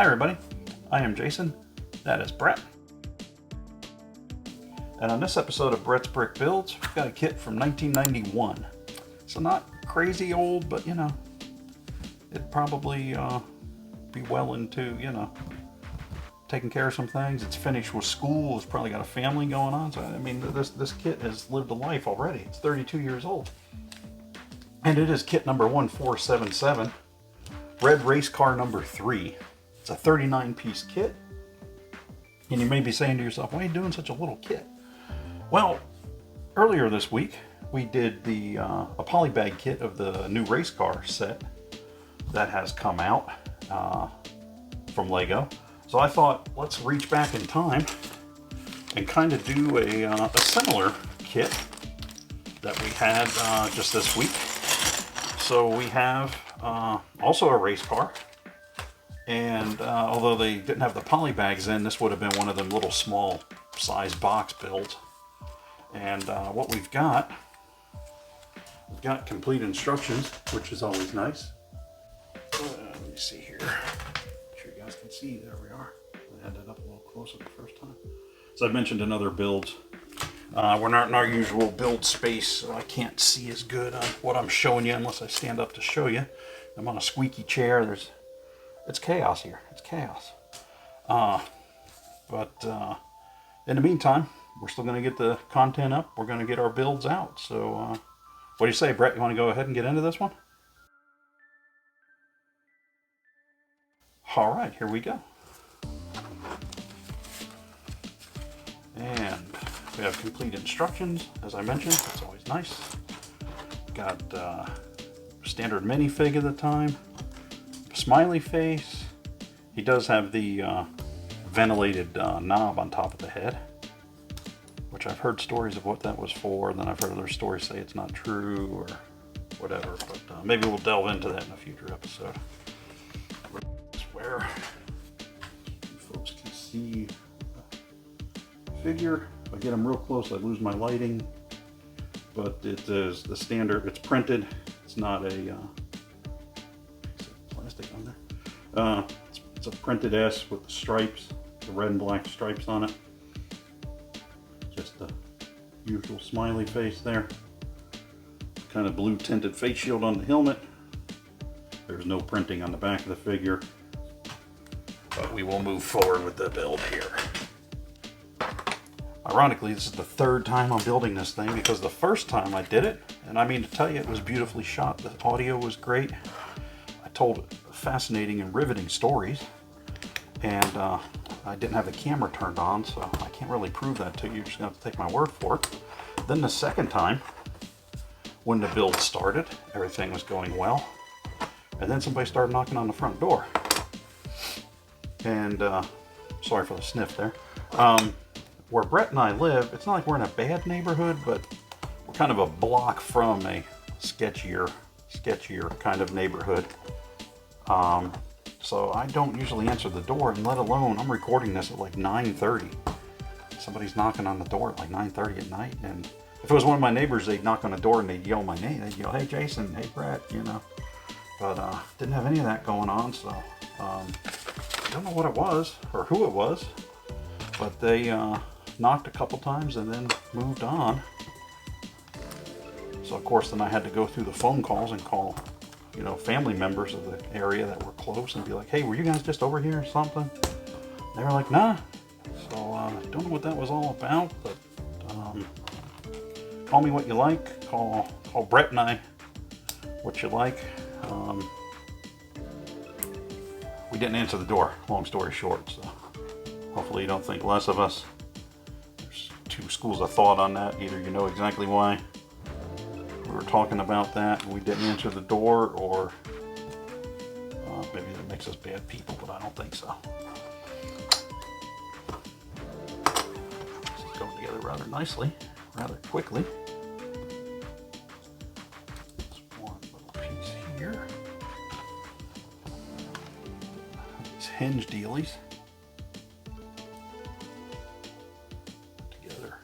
Hi everybody, I am Jason, that is Brett. And on this episode of Brett's Brick Builds, we've got a kit from 1991. So not crazy old, but you know, it'd probably be well into, you know, taking care of some things. It's finished with school, it's probably got a family going on. So I mean, this kit has lived a life already. It's 32 years old. And it is kit number 1477, red race car number 3. It's a 39-piece kit. And you may be saying to yourself, why are you doing such a little kit? Well, earlier this week, we did a polybag kit of the new race car set that has come out from Lego. So I thought, let's reach back in time and kind of do a similar kit that we had just this week. So we have also a race car. And although they didn't have the poly bags in, this would have been one of them little small size box builds. And what we've got complete instructions, which is always nice. Let me see here. Make sure you guys can see. There we are. I had that up a little closer the first time. So I've mentioned in other builds, we're not in our usual build space, so I can't see as good on what I'm showing you unless I stand up to show you. I'm on a squeaky chair. It's chaos here. It's chaos. But in the meantime, we're still going to get the content up. We're going to get our builds out. So what do you say, Brett? You want to go ahead and get into this one? All right, here we go. And we have complete instructions, as I mentioned. It's always nice. Got standard minifig at the time. Smiley face. He does have the ventilated knob on top of the head, which I've heard stories of what that was for, and then I've heard other stories say it's not true or whatever, but maybe we'll delve into that in a future episode. Where you folks can see the figure. If I get them real close, I lose my lighting, but it is the standard. It's printed. It's not a plastic on there. It's a printed S with the stripes, the red and black stripes on it. Just the usual smiley face there. Kind of blue tinted face shield on the helmet. There's no printing on the back of the figure. But we will move forward with the build here. Ironically, this is the third time I'm building this thing because the first time I did it, and I mean to tell you, it was beautifully shot. The audio was great. I told fascinating and riveting stories, and I didn't have the camera turned on, so I can't really prove that to you. You're just gonna have to take my word for it. Then the second time, when the build started, everything was going well, and then somebody started knocking on the front door. And sorry for the sniff there. Where Brett and I live, it's not like we're in a bad neighborhood, but we're kind of a block from a sketchier kind of neighborhood. So I don't usually answer the door, and let alone, I'm recording this at like 9:30. Somebody's knocking on the door at like 9:30 at night, and if it was one of my neighbors, they'd knock on the door and they'd yell my name. They'd yell, hey Jason, hey Brett, you know. But didn't have any of that going on, so I don't know what it was or who it was, but they knocked a couple times and then moved on. So of course then I had to go through the phone calls and call, you know, family members of the area that were close and be like, hey, were you guys just over here or something? They were like, nah. So I don't know what that was all about, but call me what you like. Call Brett and I what you like. We didn't answer the door, long story short, so hopefully you don't think less of us. There's two schools of thought on that. Either you know exactly why we were talking about that and we didn't answer the door, or maybe that makes us bad people, but I don't think so. This is going together rather nicely, rather quickly. Just one little piece here. These hinge dealies. Together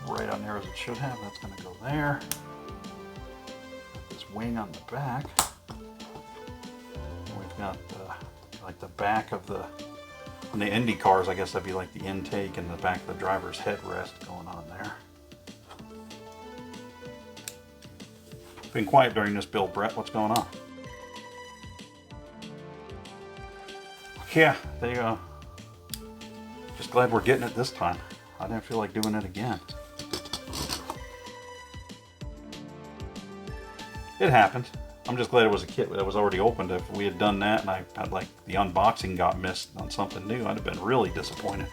right on there as it should have. That's going to go there. Got this wing on the back. And we've got like the back of the, on the Indy cars, I guess that'd be like the intake and the back of the driver's headrest going on there. Been quiet during this build, Brett. What's going on? Yeah, they just glad we're getting it this time. I didn't feel like doing it again. It happened. I'm just glad it was a kit that was already opened. If we had done that and I had like the unboxing got missed on something new, I'd have been really disappointed.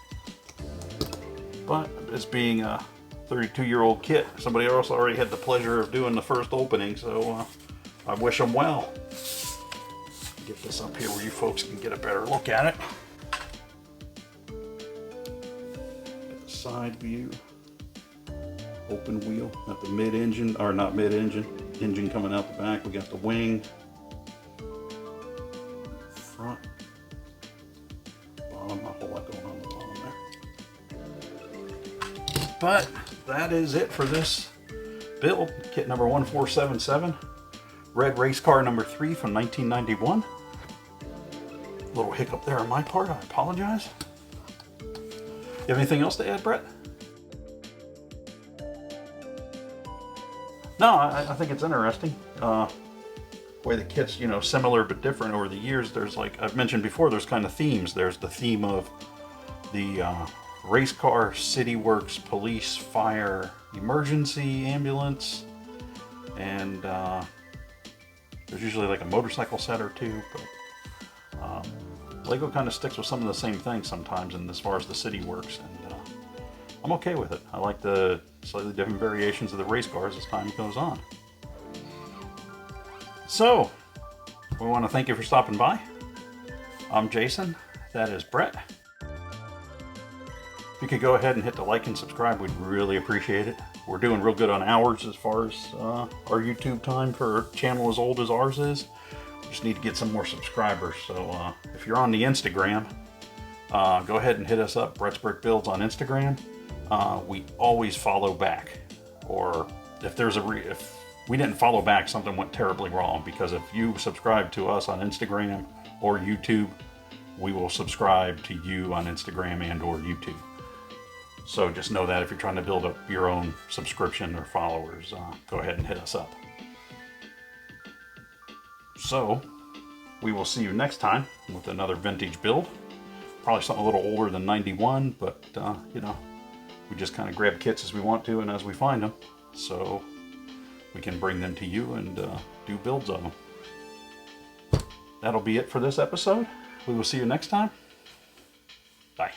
But it's being a 32-year-old kit, somebody else already had the pleasure of doing the first opening, so I wish them well. Get this up here where you folks can get a better look at it. Get the side view. Open wheel. Got the mid-engine, or not mid-engine, engine coming out the back. We got the wing. Front. Bottom, not a whole lot going on the bottom there. But that is it for this build. Kit number 1477. Red race car number 3 from 1991. Little hiccup there on my part, I apologize. You have anything else to add, Brett? No, I think it's interesting. Way the kit's, you know, similar but different over the years. There's, like I've mentioned before, there's kind of themes. There's the theme of the race car, city works, police, fire, emergency, ambulance, and there's usually like a motorcycle set or two, but Lego kind of sticks with some of the same things sometimes in as far as the city works, and I'm okay with it. I like the slightly different variations of the race cars as time goes on. So, we want to thank you for stopping by. I'm Jason, that is Brett. If you could go ahead and hit the like and subscribe, we'd really appreciate it. We're doing real good on hours as far as our YouTube time for a channel as old as ours is. We just need to get some more subscribers. So if you're on the Instagram, go ahead and hit us up, Brett's Brick Builds on Instagram. We always follow back. Or if there's if we didn't follow back, something went terribly wrong. Because if you subscribe to us on Instagram or YouTube, we will subscribe to you on Instagram and or YouTube. So just know that if you're trying to build up your own subscription or followers, go ahead and hit us up. So we will see you next time with another vintage build. Probably something a little older than 91, but you know, we just kind of grab kits as we want to and as we find them. So we can bring them to you and do builds of them. That'll be it for this episode. We will see you next time. Bye.